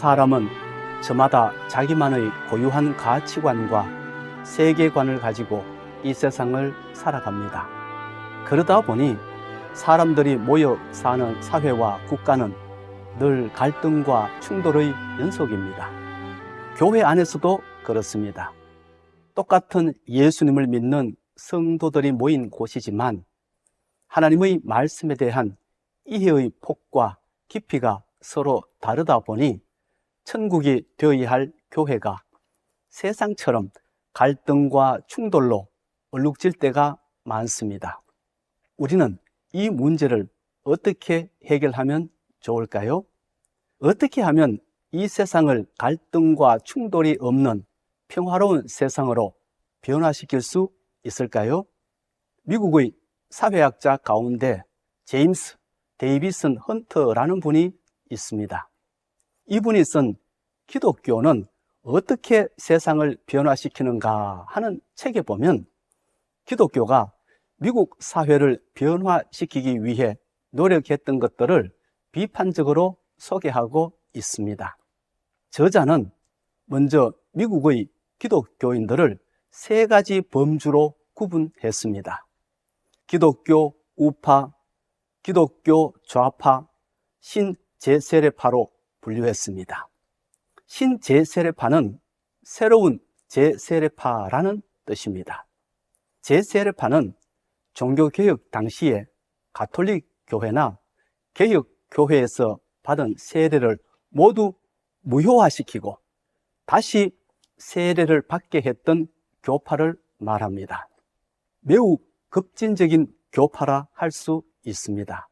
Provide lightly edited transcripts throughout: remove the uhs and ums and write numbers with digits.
사람은 저마다 자기만의 고유한 가치관과 세계관을 가지고 이 세상을 살아갑니다. 그러다 보니 사람들이 모여 사는 사회와 국가는 늘 갈등과 충돌의 연속입니다. 교회 안에서도 그렇습니다. 똑같은 예수님을 믿는 성도들이 모인 곳이지만 하나님의 말씀에 대한 이해의 폭과 깊이가 서로 다르다 보니 천국이 되어야 할 교회가 세상처럼 갈등과 충돌로 얼룩질 때가 많습니다. 우리는 이 문제를 어떻게 해결하면 좋을까요? 어떻게 하면 이 세상을 갈등과 충돌이 없는 평화로운 세상으로 변화시킬 수 있을까요? 미국의 사회학자 가운데 제임스 데이비슨 헌터라는 분이 있습니다. 이분이 쓴 기독교는 어떻게 세상을 변화시키는가 하는 책에 보면 기독교가 미국 사회를 변화시키기 위해 노력했던 것들을 비판적으로 소개하고 있습니다. 저자는 먼저 미국의 기독교인들을 세 가지 범주로 구분했습니다. 기독교 우파, 기독교 좌파, 신제세례파로 분류했습니다. 신제세례파는 새로운 제세례파라는 뜻입니다. 제세례파는 종교개혁 당시에 가톨릭 교회나 개혁교회에서 받은 세례를 모두 무효화시키고 다시 세례를 받게 했던 교파를 말합니다. 매우 급진적인 교파라 할 수 있습니다.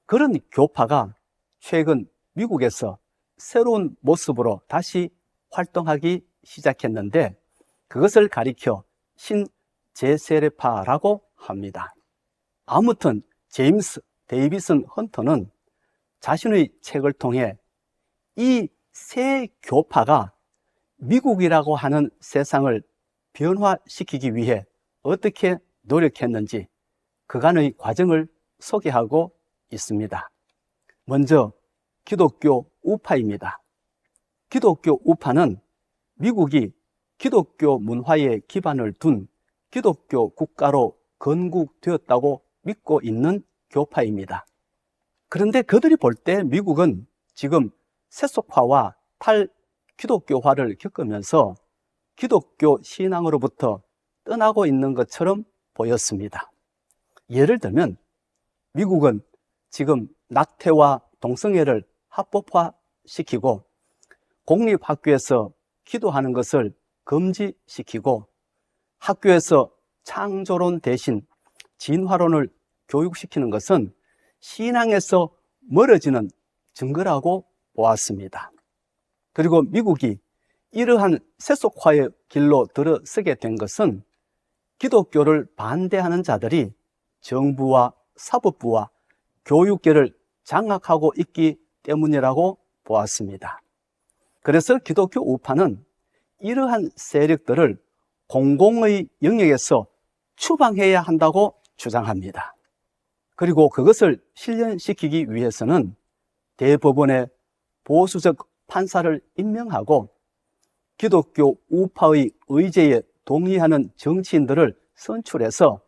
그런 교파가 최근 미국에서 새로운 모습으로 다시 활동하기 시작했는데 그것을 가리켜 신제세례파라고 합니다. 아무튼 제임스 데이비슨 헌터는 자신의 책을 통해 이 새 교파가 미국이라고 하는 세상을 변화시키기 위해 어떻게 노력했는지 그간의 과정을 소개하고 있습니다. 먼저 기독교 우파입니다. 기독교 우파는 미국이 기독교 문화에 기반을 둔 기독교 국가로 건국되었다고 믿고 있는 교파입니다. 그런데 그들이 볼 때 미국은 지금 세속화와 탈기독교화를 겪으면서 기독교 신앙으로부터 떠나고 있는 것처럼 보였습니다. 예를 들면 미국은 지금 낙태와 동성애를 합법화시키고 공립학교에서 기도하는 것을 금지시키고 학교에서 창조론 대신 진화론을 교육시키는 것은 신앙에서 멀어지는 증거라고 보았습니다. 그리고 미국이 이러한 세속화의 길로 들어서게 된 것은 기독교를 반대하는 자들이 정부와 사법부와 교육계를 장악하고 있기 때문이라고 보았습니다. 그래서 기독교 우파는 이러한 세력들을 공공의 영역에서 추방해야 한다고 주장합니다. 그리고 그것을 실현시키기 위해서는 대법원에 보수적 판사를 임명하고 기독교 우파의 의제에 동의하는 정치인들을 선출해서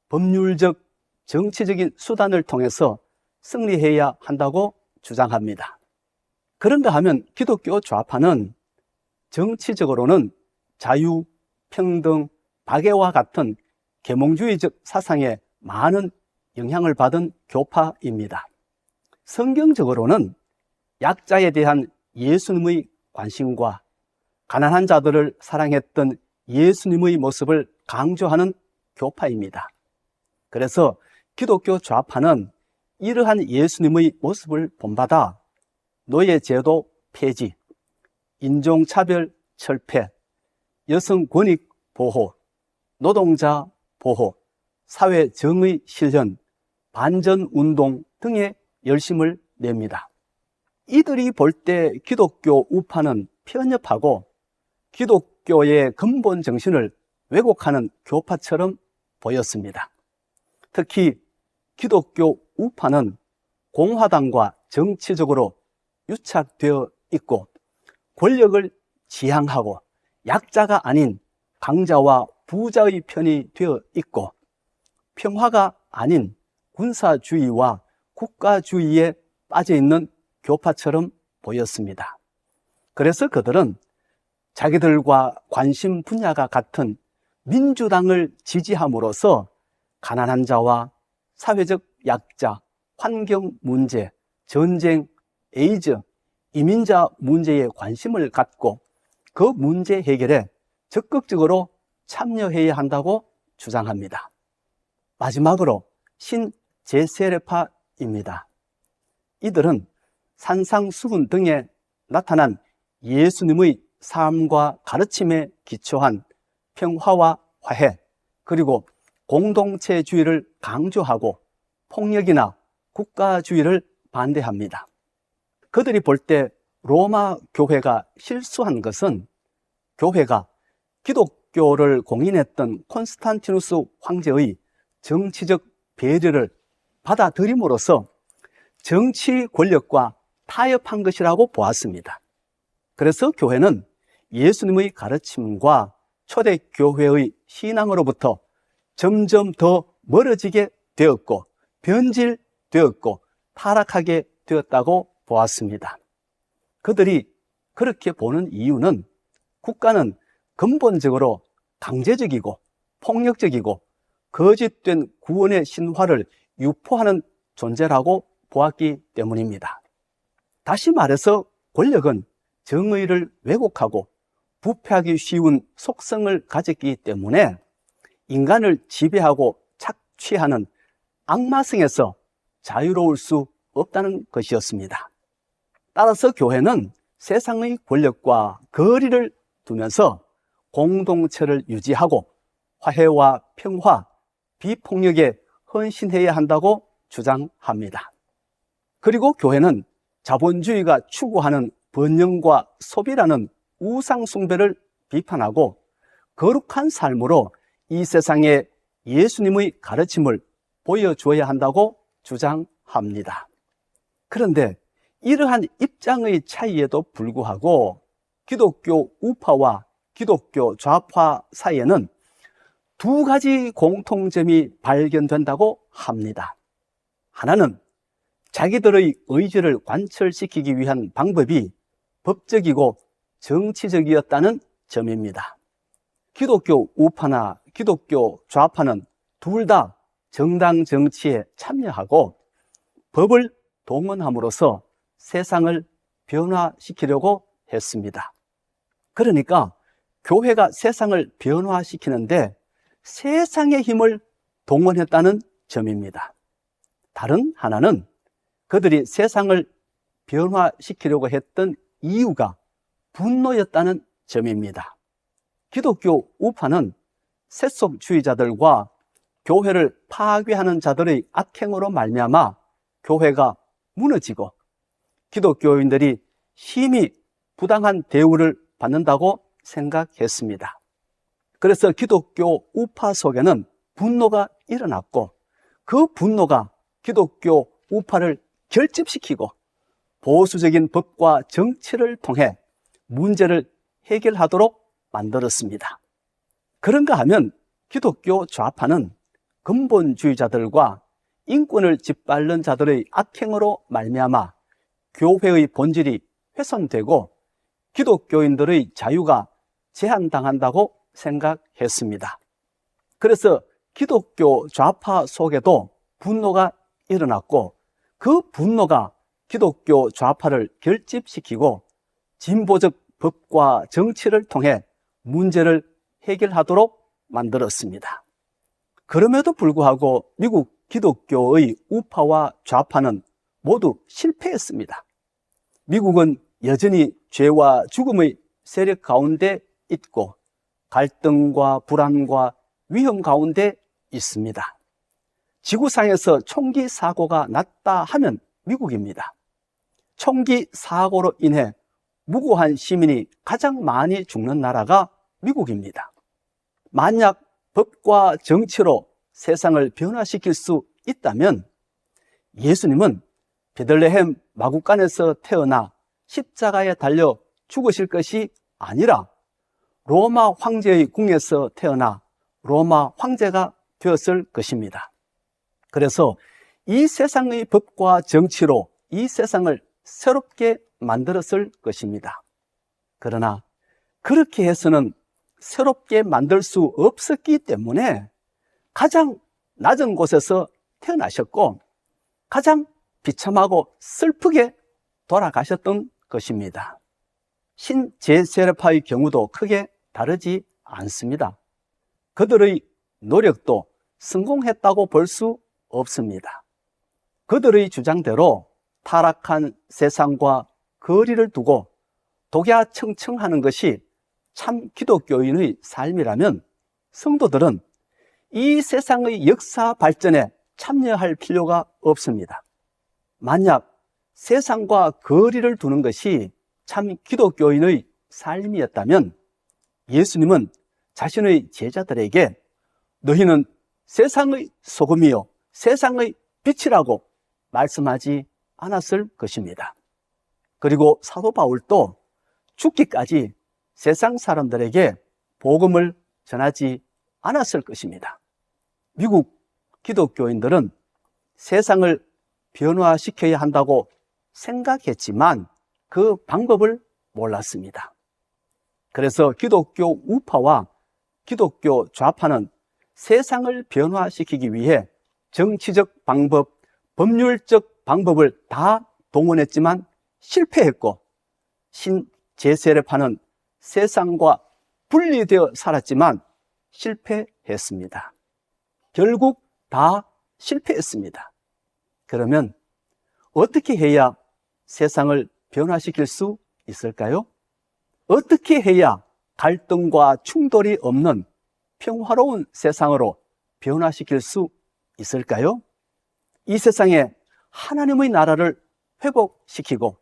법률적, 정치적인 수단을 통해서 승리해야 한다고 주장합니다. 그런가 하면 기독교 좌파는 정치적으로는 자유, 평등, 박애와 같은 계몽주의적 사상에 많은 영향을 받은 교파입니다. 성경적으로는 약자에 대한 예수님의 관심과 가난한 자들을 사랑했던 예수님의 모습을 강조하는 교파입니다. 그래서 기독교 좌파는 이러한 예수님의 모습을 본받아 노예제도 폐지, 인종차별 철폐, 여성 권익 보호, 노동자 보호, 사회정의 실현, 반전운동 등에 열심을 냅니다. 이들이 볼 때 기독교 우파는 편협하고 기독교의 근본 정신을 왜곡하는 교파처럼 보였습니다. 특히 기독교 우파는 공화당과 정치적으로 유착되어 있고 권력을 지향하고 약자가 아닌 강자와 부자의 편이 되어 있고 평화가 아닌 군사주의와 국가주의에 빠져 있는 교파처럼 보였습니다. 그래서 그들은 자기들과 관심 분야가 같은 민주당을 지지함으로써 가난한 자와 사회적 약자, 환경 문제, 전쟁, 에이즈, 이민자 문제에 관심을 갖고 그 문제 해결에 적극적으로 참여해야 한다고 주장합니다. 마지막으로 신제세례파입니다. 이들은 산상수훈 등에 나타난 예수님의 삶과 가르침에 기초한 평화와 화해, 그리고 공동체주의를 강조하고 폭력이나 국가주의를 반대합니다. 그들이 볼 때 로마 교회가 실수한 것은 교회가 기독교를 공인했던 콘스탄티누스 황제의 정치적 배려를 받아들임으로써 정치 권력과 타협한 것이라고 보았습니다. 그래서 교회는 예수님의 가르침과 초대교회의 신앙으로부터 점점 더 멀어지게 되었고 변질되었고 타락하게 되었다고 보았습니다. 그들이 그렇게 보는 이유는 국가는 근본적으로 강제적이고 폭력적이고 거짓된 구원의 신화를 유포하는 존재라고 보았기 때문입니다. 다시 말해서 권력은 정의를 왜곡하고 부패하기 쉬운 속성을 가졌기 때문에 인간을 지배하고 착취하는 악마성에서 자유로울 수 없다는 것이었습니다. 따라서 교회는 세상의 권력과 거리를 두면서 공동체를 유지하고 화해와 평화, 비폭력에 헌신해야 한다고 주장합니다. 그리고 교회는 자본주의가 추구하는 번영과 소비라는 우상 숭배를 비판하고 거룩한 삶으로 이 세상에 예수님의 가르침을 보여주어야 한다고 주장합니다. 그런데 이러한 입장의 차이에도 불구하고 기독교 우파와 기독교 좌파 사이에는 두 가지 공통점이 발견된다고 합니다. 하나는 자기들의 의지를 관철시키기 위한 방법이 법적이고 정치적이었다는 점입니다. 기독교 우파나 기독교 좌파는 둘 다 정당 정치에 참여하고 법을 동원함으로써 세상을 변화시키려고 했습니다. 그러니까 교회가 세상을 변화시키는데 세상의 힘을 동원했다는 점입니다. 다른 하나는 그들이 세상을 변화시키려고 했던 이유가 분노였다는 점입니다. 기독교 우파는 세속주의자들과 교회를 파괴하는 자들의 악행으로 말미암아 교회가 무너지고 기독교인들이 심히 부당한 대우를 받는다고 생각했습니다. 그래서 기독교 우파 속에는 분노가 일어났고 그 분노가 기독교 우파를 결집시키고 보수적인 법과 정치를 통해 문제를 해결하도록 만들었습니다. 그런가 하면 기독교 좌파는 근본주의자들과 인권을 짓밟는 자들의 악행으로 말미암아 교회의 본질이 훼손되고 기독교인들의 자유가 제한당한다고 생각했습니다. 그래서 기독교 좌파 속에도 분노가 일어났고 그 분노가 기독교 좌파를 결집시키고 진보적 법과 정치를 통해 문제를 해결하도록 만들었습니다. 그럼에도 불구하고 미국 기독교의 우파와 좌파는 모두 실패했습니다. 미국은 여전히 죄와 죽음의 세력 가운데 있고 갈등과 불안과 위험 가운데 있습니다. 지구상에서 총기 사고가 났다 하면 미국입니다. 총기 사고로 인해 무고한 시민이 가장 많이 죽는 나라가 미국입니다. 만약 법과 정치로 세상을 변화시킬 수 있다면 예수님은 베들레헴 마구간에서 태어나 십자가에 달려 죽으실 것이 아니라 로마 황제의 궁에서 태어나 로마 황제가 되었을 것입니다. 그래서 이 세상의 법과 정치로 이 세상을 새롭게 만들었을 것입니다. 그러나 그렇게 해서는 새롭게 만들 수 없었기 때문에 가장 낮은 곳에서 태어나셨고 가장 비참하고 슬프게 돌아가셨던 것입니다. 신제세례파의 경우도 크게 다르지 않습니다. 그들의 노력도 성공했다고 볼 수 없습니다. 그들의 주장대로 타락한 세상과 거리를 두고 독야청청하는 것이 참 기독교인의 삶이라면 성도들은 이 세상의 역사 발전에 참여할 필요가 없습니다. 만약 세상과 거리를 두는 것이 참 기독교인의 삶이었다면 예수님은 자신의 제자들에게 너희는 세상의 소금이요 세상의 빛이라고 말씀하지 않았을 것입니다. 그리고 사도 바울도 죽기까지 세상 사람들에게 복음을 전하지 않았을 것입니다. 미국 기독교인들은 세상을 변화시켜야 한다고 생각했지만 그 방법을 몰랐습니다. 그래서 기독교 우파와 기독교 좌파는 세상을 변화시키기 위해 정치적 방법, 법률적 방법을 다 동원했지만 실패했고 신제세례파는 세상과 분리되어 살았지만 실패했습니다. 결국 다 실패했습니다. 그러면 어떻게 해야 세상을 변화시킬 수 있을까요? 어떻게 해야 갈등과 충돌이 없는 평화로운 세상으로 변화시킬 수 있을까요? 이 세상에 하나님의 나라를 회복시키고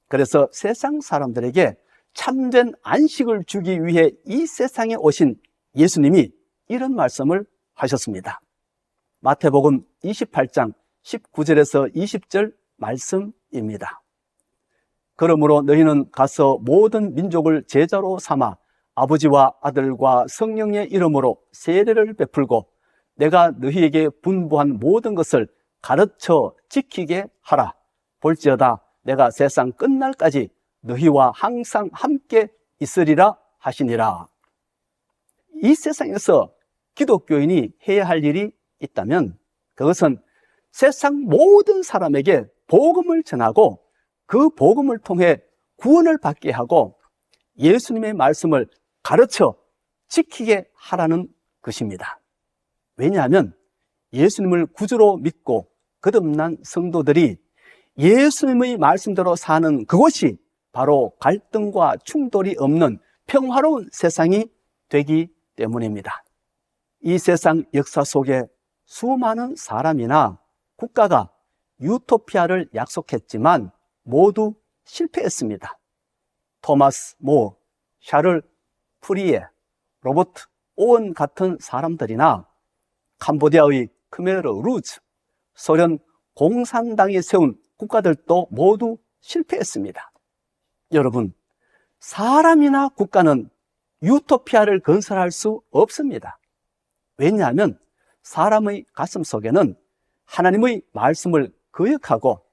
그래서 세상 사람들에게 참된 안식을 주기 위해 이 세상에 오신 예수님이 이런 말씀을 하셨습니다. 마태복음 28장 19절에서 20절 말씀입니다. 그러므로 너희는 가서 모든 민족을 제자로 삼아 아버지와 아들과 성령의 이름으로 세례를 베풀고 내가 너희에게 분부한 모든 것을 가르쳐 지키게 하라. 볼지어다 내가 세상 끝날까지 너희와 항상 함께 있으리라 하시니라. 이 세상에서 기독교인이 해야 할 일이 있다면 그것은 세상 모든 사람에게 복음을 전하고 그 복음을 통해 구원을 받게 하고 예수님의 말씀을 가르쳐 지키게 하라는 것입니다. 왜냐하면 예수님을 구주로 믿고 거듭난 성도들이 예수님의 말씀대로 사는 그곳이 바로 갈등과 충돌이 없는 평화로운 세상이 되기 때문입니다. 이 세상 역사 속에 수많은 사람이나 국가가 유토피아를 약속했지만 모두 실패했습니다. 토마스 모, 샤를 프리에, 로버트 오원 같은 사람들이나 캄보디아의 크메르 루즈, 소련 공산당이 세운 국가들도 모두 실패했습니다. 여러분, 사람이나 국가는 유토피아를 건설할 수 없습니다. 왜냐하면 사람의 가슴 속에는 하나님의 말씀을 거역하고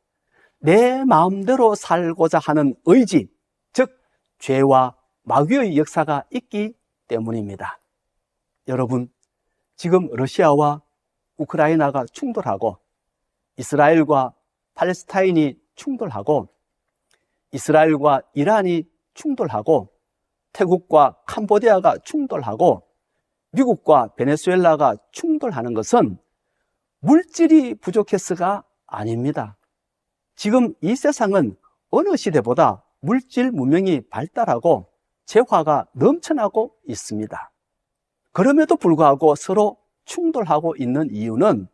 내 마음대로 살고자 하는 의지, 즉 죄와 마귀의 역사가 있기 때문입니다. 여러분, 지금 러시아와 우크라이나가 충돌하고 이스라엘과 팔레스타인이 충돌하고 이스라엘과 이란이 충돌하고 태국과 캄보디아가 충돌하고 미국과 베네수엘라가 충돌하는 것은 물질이 부족해서가 아닙니다. 지금 이 세상은 어느 시대보다 물질 문명이 발달하고 재화가 넘쳐나고 있습니다. 그럼에도 불구하고 서로 충돌하고 있는 이유는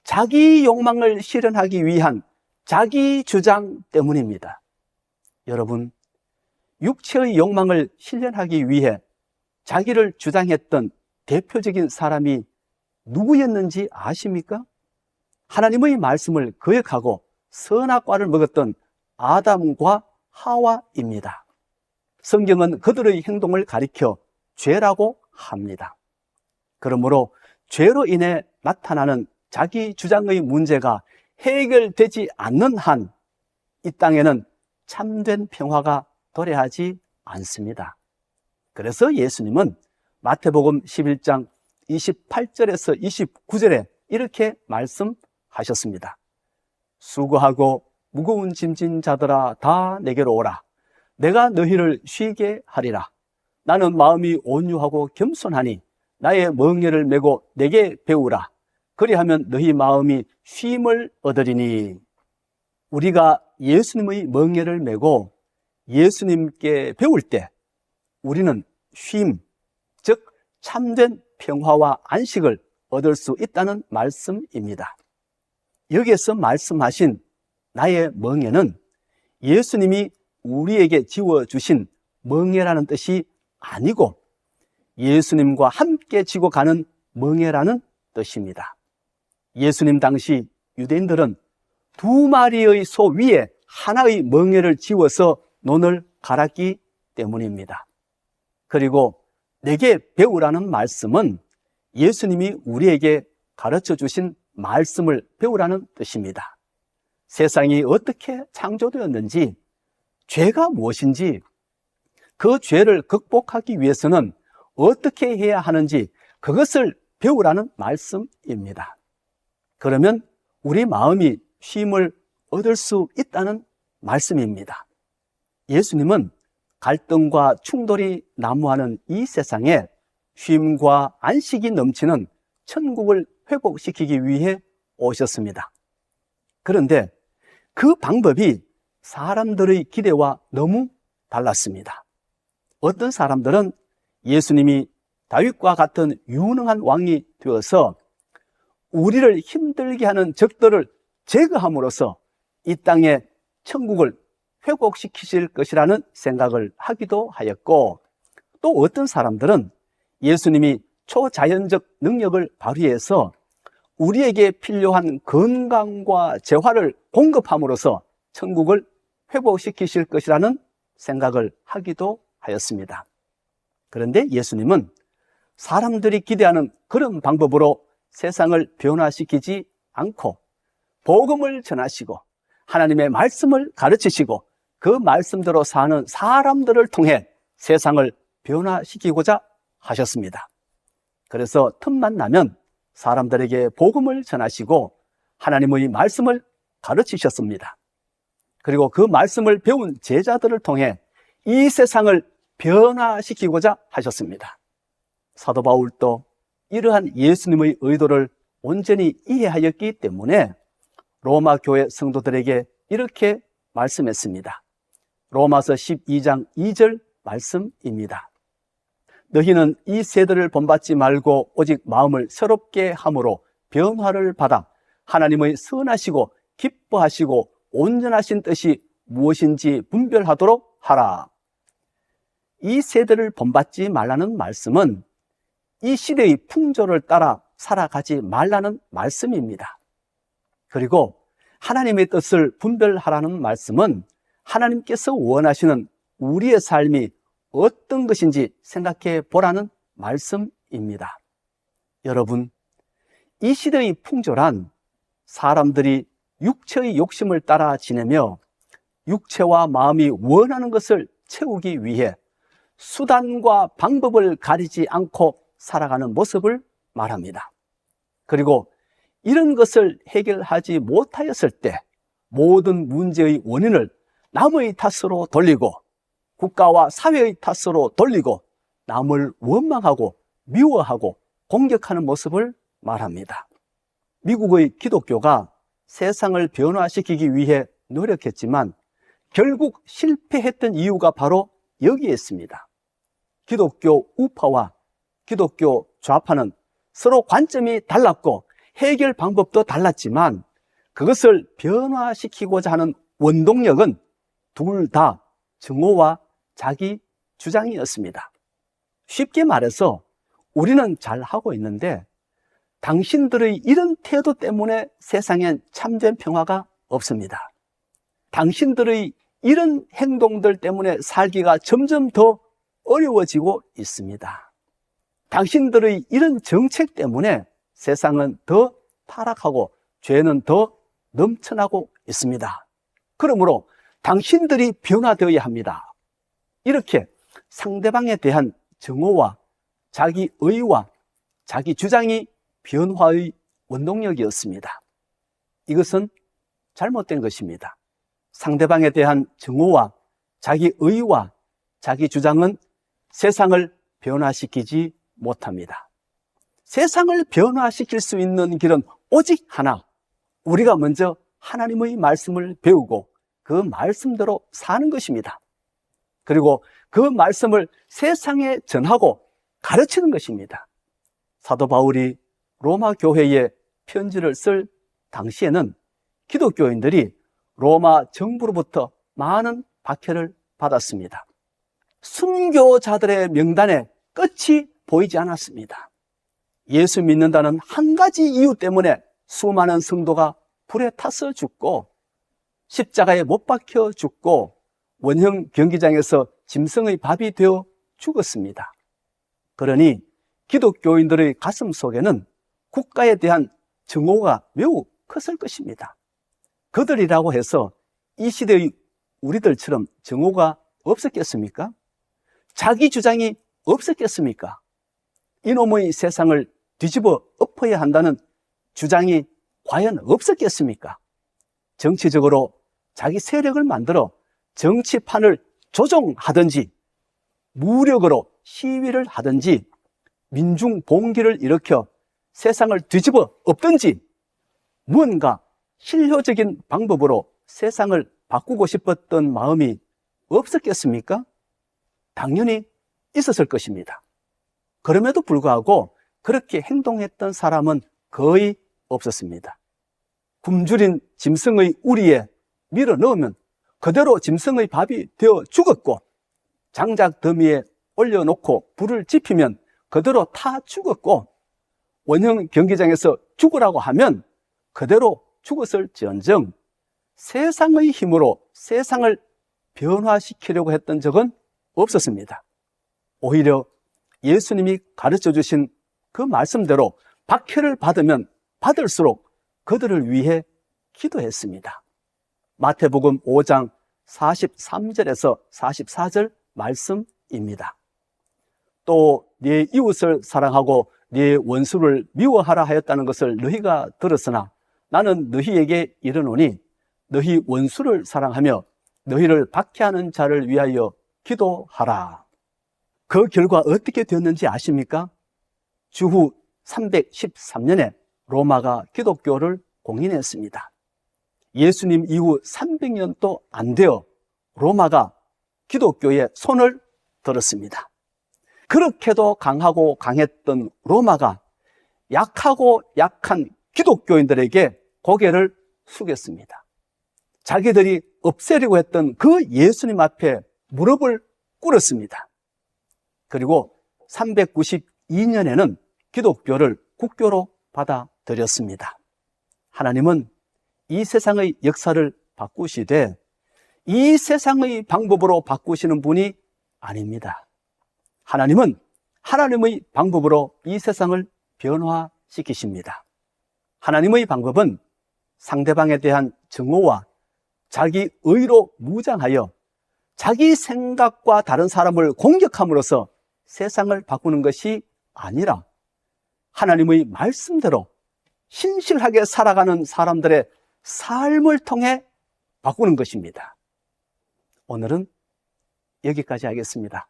자기 욕망을 실현하기 위한 자기 주장 때문입니다. 여러분, 육체의 욕망을 실현하기 위해 자기를 주장했던 대표적인 사람이 누구였는지 아십니까? 하나님의 말씀을 거역하고 선악과를 먹었던 아담과 하와입니다. 성경은 그들의 행동을 가리켜 죄라고 합니다. 그러므로 죄로 인해 나타나는 자기 주장의 문제가 해결되지 않는 한 이 땅에는 참된 평화가 도래하지 않습니다. 그래서 예수님은 마태복음 11장 28절에서 29절에 이렇게 말씀하셨습니다. 수고하고 무거운 짐진 자들아 다 내게로 오라. 내가 너희를 쉬게 하리라. 나는 마음이 온유하고 겸손하니 나의 멍에를 메고 내게 배우라. 그리하면 너희 마음이 쉼을 얻으리니. 우리가 예수님의 멍에를 메고 예수님께 배울 때 우리는 쉼, 즉 참된 평화와 안식을 얻을 수 있다는 말씀입니다. 여기에서 말씀하신 나의 멍에는 예수님이 우리에게 지워주신 멍에라는 뜻이 아니고 예수님과 함께 지고 가는 멍에라는 뜻입니다. 예수님 당시 유대인들은 2마리의 소 위에 하나의 멍에를 지워서 논을 갈았기 때문입니다. 그리고 내게 배우라는 말씀은 예수님이 우리에게 가르쳐 주신 말씀을 배우라는 뜻입니다. 세상이 어떻게 창조되었는지, 죄가 무엇인지, 그 죄를 극복하기 위해서는 어떻게 해야 하는지 그것을 배우라는 말씀입니다. 그러면 우리 마음이 쉼을 얻을 수 있다는 말씀입니다. 예수님은 갈등과 충돌이 난무하는 이 세상에 쉼과 안식이 넘치는 천국을 회복시키기 위해 오셨습니다. 그런데 그 방법이 사람들의 기대와 너무 달랐습니다. 어떤 사람들은 예수님이 다윗과 같은 유능한 왕이 되어서 우리를 힘들게 하는 적들을 제거함으로써 이 땅에 천국을 회복시키실 것이라는 생각을 하기도 하였고, 또 어떤 사람들은 예수님이 초자연적 능력을 발휘해서 우리에게 필요한 건강과 재화를 공급함으로써 천국을 회복시키실 것이라는 생각을 하기도 하였습니다. 그런데 예수님은 사람들이 기대하는 그런 방법으로 세상을 변화시키지 않고 복음을 전하시고 하나님의 말씀을 가르치시고 그 말씀대로 사는 사람들을 통해 세상을 변화시키고자 하셨습니다. 그래서 틈만 나면 사람들에게 복음을 전하시고 하나님의 말씀을 가르치셨습니다. 그리고 그 말씀을 배운 제자들을 통해 이 세상을 변화시키고자 하셨습니다. 사도 바울도 이러한 예수님의 의도를 온전히 이해하였기 때문에 로마 교회 성도들에게 이렇게 말씀했습니다. 로마서 12장 2절 말씀입니다. 너희는 이 세대를 본받지 말고 오직 마음을 새롭게 함으로 변화를 받아 하나님의 선하시고 기뻐하시고 온전하신 뜻이 무엇인지 분별하도록 하라. 이 세대를 본받지 말라는 말씀은 이 시대의 풍조를 따라 살아가지 말라는 말씀입니다. 그리고 하나님의 뜻을 분별하라는 말씀은 하나님께서 원하시는 우리의 삶이 어떤 것인지 생각해 보라는 말씀입니다. 여러분, 이 시대의 풍조란 사람들이 육체의 욕심을 따라 지내며 육체와 마음이 원하는 것을 채우기 위해 수단과 방법을 가리지 않고 살아가는 모습을 말합니다. 그리고 이런 것을 해결하지 못하였을 때 모든 문제의 원인을 남의 탓으로 돌리고 국가와 사회의 탓으로 돌리고 남을 원망하고 미워하고 공격하는 모습을 말합니다. 미국의 기독교가 세상을 변화시키기 위해 노력했지만 결국 실패했던 이유가 바로 여기에 있습니다. 기독교 우파와 기독교 좌파는 서로 관점이 달랐고 해결 방법도 달랐지만 그것을 변화시키고자 하는 원동력은 둘 다 증오와 자기 주장이었습니다. 쉽게 말해서 우리는 잘하고 있는데 당신들의 이런 태도 때문에 세상엔 참된 평화가 없습니다. 당신들의 이런 행동들 때문에 살기가 점점 더 어려워지고 있습니다. 당신들의 이런 정책 때문에 세상은 더 타락하고 죄는 더 넘쳐나고 있습니다. 그러므로 당신들이 변화되어야 합니다. 이렇게 상대방에 대한 정오와 자기 의와 자기 주장이 변화의 원동력이었습니다. 이것은 잘못된 것입니다. 상대방에 대한 정오와 자기 의와 자기 주장은 세상을 변화시키지 못합니다. 세상을 변화시킬 수 있는 길은 오직 하나, 우리가 먼저 하나님의 말씀을 배우고 그 말씀대로 사는 것입니다. 그리고 그 말씀을 세상에 전하고 가르치는 것입니다. 사도 바울이 로마 교회에 편지를 쓸 당시에는 기독교인들이 로마 정부로부터 많은 박해를 받았습니다. 순교자들의 명단에 끝이 보이지 않았습니다. 예수 믿는다는 한 가지 이유 때문에 수많은 성도가 불에 타서 죽고 십자가에 못 박혀 죽고 원형 경기장에서 짐승의 밥이 되어 죽었습니다. 그러니 기독교인들의 가슴 속에는 국가에 대한 증오가 매우 컸을 것입니다. 그들이라고 해서 이 시대의 우리들처럼 증오가 없었겠습니까? 자기 주장이 없었겠습니까? 이놈의 세상을 뒤집어 엎어야 한다는 주장이 과연 없었겠습니까? 정치적으로 자기 세력을 만들어 정치판을 조종하든지 무력으로 시위를 하든지 민중 봉기를 일으켜 세상을 뒤집어 엎든지 무언가 실효적인 방법으로 세상을 바꾸고 싶었던 마음이 없었겠습니까? 당연히 있었을 것입니다. 그럼에도 불구하고 그렇게 행동했던 사람은 거의 없었습니다. 굶주린 짐승의 우리에 밀어 넣으면 그대로 짐승의 밥이 되어 죽었고, 장작 더미에 올려놓고 불을 지피면 그대로 타 죽었고, 원형 경기장에서 죽으라고 하면 그대로 죽었을지언정 세상의 힘으로 세상을 변화시키려고 했던 적은 없었습니다. 오히려 예수님이 가르쳐 주신 그 말씀대로 박해를 받으면 받을수록 그들을 위해 기도했습니다. 마태복음 5장 43절에서 44절 말씀입니다. 또 네 이웃을 사랑하고 네 원수를 미워하라 하였다는 것을 너희가 들었으나 나는 너희에게 이르노니 너희 원수를 사랑하며 너희를 박해하는 자를 위하여 기도하라. 그 결과 어떻게 되었는지 아십니까? 주후 313년에 로마가 기독교를 공인했습니다. 예수님 이후 300년도 안 되어 로마가 기독교에 손을 들었습니다. 그렇게도 강하고 강했던 로마가 약하고 약한 기독교인들에게 고개를 숙였습니다. 자기들이 없애려고 했던 그 예수님 앞에 무릎을 꿇었습니다. 그리고 392년에는 기독교를 국교로 받아들였습니다. 하나님은 이 세상의 역사를 바꾸시되 이 세상의 방법으로 바꾸시는 분이 아닙니다. 하나님은 하나님의 방법으로 이 세상을 변화시키십니다. 하나님의 방법은 상대방에 대한 증오와 자기 의로 무장하여 자기 생각과 다른 사람을 공격함으로써 세상을 바꾸는 것이 아니라 하나님의 말씀대로 신실하게 살아가는 사람들의 삶을 통해 바꾸는 것입니다. 오늘은 여기까지 하겠습니다.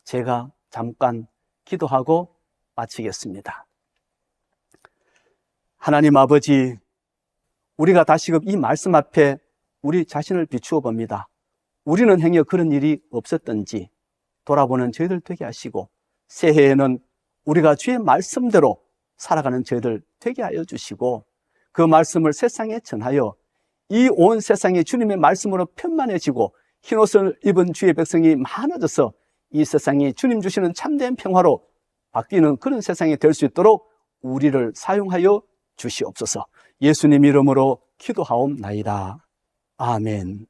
제가 잠깐 기도하고 마치겠습니다. 하나님 아버지, 우리가 다시금 이 말씀 앞에 우리 자신을 비추어 봅니다. 우리는 행여 그런 일이 없었던지 돌아보는 저희들 되게 하시고, 새해에는 우리가 주의 말씀대로 살아가는 저희들 되게 하여 주시고, 그 말씀을 세상에 전하여 이 온 세상이 주님의 말씀으로 편만해지고 흰옷을 입은 주의 백성이 많아져서 이 세상이 주님 주시는 참된 평화로 바뀌는 그런 세상이 될 수 있도록 우리를 사용하여 주시옵소서. 예수님 이름으로 기도하옵나이다. 아멘.